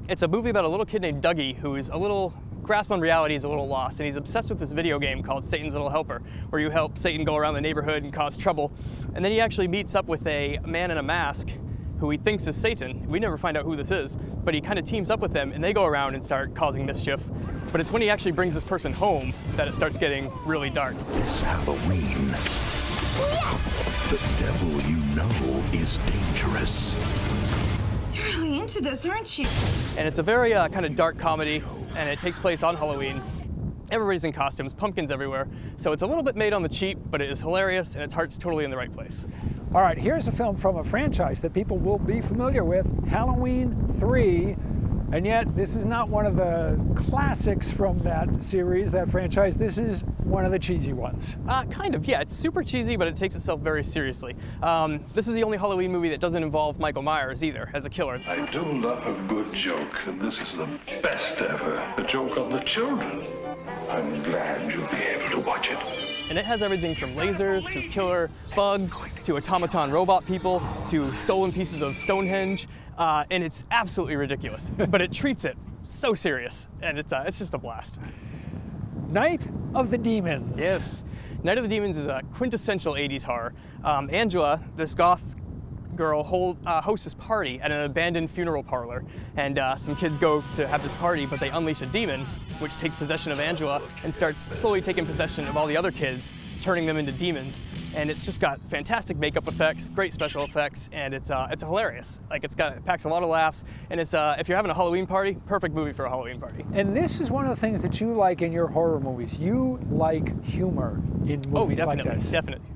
It's a movie about a little kid named Dougie who's a little grasp on reality is a little lost, and he's obsessed with this video game called Satan's Little Helper, where you help Satan go around the neighborhood and cause trouble. And then he actually meets up with a man in a mask who he thinks is Satan. We never find out who this is, but he kind of teams up with them and they go around and start causing mischief. But it's when he actually brings this person home that it starts getting really dark. This Halloween, the devil you know is dangerous. You're really into this, aren't you? And it's a very kind of dark comedy, and it takes place on Halloween. Everybody's in costumes, pumpkins everywhere. So it's a little bit made on the cheap, but it is hilarious and its heart's totally in the right place. All right, here's a film from a franchise that people will be familiar with, Halloween 3. And yet, this is not one of the classics from that series, that franchise. This is one of the cheesy ones. Kind of, yeah. It's super cheesy, but it takes itself very seriously. This is the only Halloween movie that doesn't involve Michael Myers either, as a killer. I do love a good joke, and this is the best ever. A joke on the children. I'm glad you'll be able to watch it. And it has everything from lasers to killer bugs to automaton robot people to stolen pieces of Stonehenge. And it's absolutely ridiculous, but it treats it so serious, and it's just a blast. Night of the Demons. Yes. Night of the Demons is a quintessential 80s horror. Angela, this goth girl, hosts this party at an abandoned funeral parlor, and some kids go to have this party, but they unleash a demon, which takes possession of Angela and starts slowly taking possession of all the other kids, turning them into demons. And it's just got fantastic makeup effects, great special effects, and it's hilarious. Like it packs a lot of laughs, and it's if you're having a Halloween party, perfect movie for a Halloween party. And this is one of the things that you like in your horror movies. You like humor in movies like this. Definitely.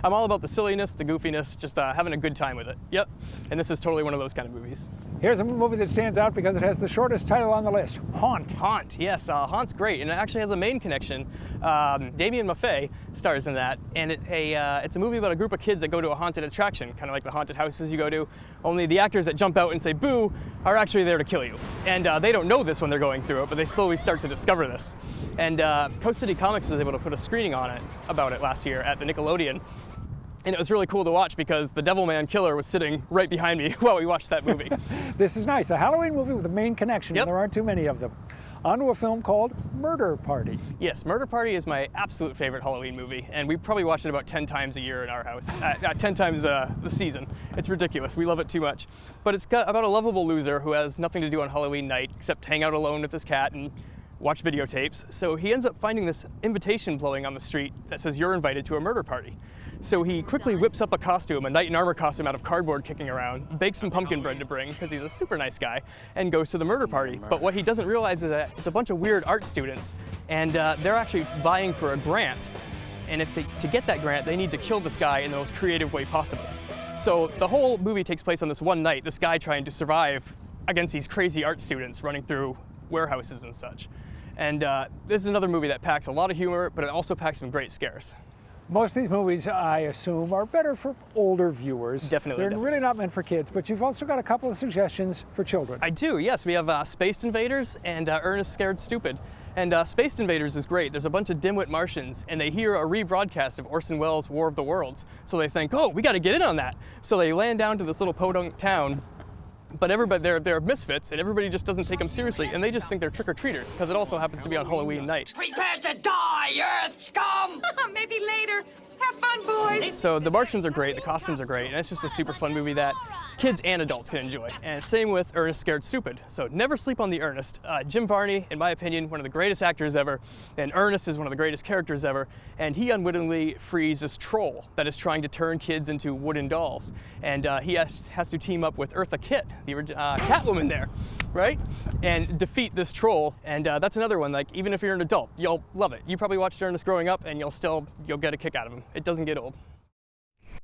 I'm all about the silliness, the goofiness, just having a good time with it. Yep. And this is totally one of those kind of movies. Here's a movie that stands out because it has the shortest title on the list, Haunt. Haunt, yes. Haunt's great, and it actually has a main connection. Damien Maffei stars in that, and it's a movie about a group of kids that go to a haunted attraction, kind of like the haunted houses you go to, only the actors that jump out and say boo are actually there to kill you. And they don't know this when they're going through it, but they slowly start to discover this. And Coast City Comics was able to put a screening on it about it last year at the Nickelodeon. And it was really cool to watch because the Devilman Killer was sitting right behind me while we watched that movie. This is nice. A Halloween movie with a main connection, Yep. and there aren't too many of them. On to a film called Murder Party. Yes, Murder Party is my absolute favorite Halloween movie, and we probably watch it about 10 times a year in our house, 10 times the season. It's ridiculous. We love it too much. But it's about a lovable loser who has nothing to do on Halloween night except hang out alone with his cat and watch videotapes. So he ends up finding this invitation blowing on the street that says you're invited to a murder party. So he quickly whips up a costume, a knight in armor costume out of cardboard kicking around, bakes some pumpkin bread to bring because he's a super nice guy, and goes to the murder party. But what he doesn't realize is that it's a bunch of weird art students, and they're actually vying for a grant. And to get that grant, they need to kill this guy in the most creative way possible. So the whole movie takes place on this one night, this guy trying to survive against these crazy art students running through warehouses and such. And this is another movie that packs a lot of humor, but it also packs some great scares. Most of these movies, I assume, are better for older viewers. Definitely. They're really not meant for kids, but you've also got a couple of suggestions for children. I do, yes. We have Spaced Invaders and Ernest Scared Stupid. And Spaced Invaders is great. There's a bunch of dimwit Martians, and they hear a rebroadcast of Orson Welles' War of the Worlds. So they think, oh, we got to get in on that. So they land down to this little podunk town. But everybody, they're misfits, and everybody just doesn't take them seriously, and they just think they're trick-or-treaters, because it also happens to be on Halloween night. Prepare to die, Earth scum! Maybe later. Have fun, boys. So the Martians are great, the costumes are great, and it's just a super fun movie that kids and adults can enjoy. And same with Ernest Scared Stupid. So never sleep on the Ernest. Jim Varney, in my opinion, one of the greatest actors ever, and Ernest is one of the greatest characters ever, and he unwittingly frees this troll that is trying to turn kids into wooden dolls. And he has to team up with Eartha Kitt, the Catwoman there, right? And defeat this troll, and that's another one, like, even if you're an adult, you'll love it. You probably watched Ernest growing up, and you'll get a kick out of him. It doesn't get old.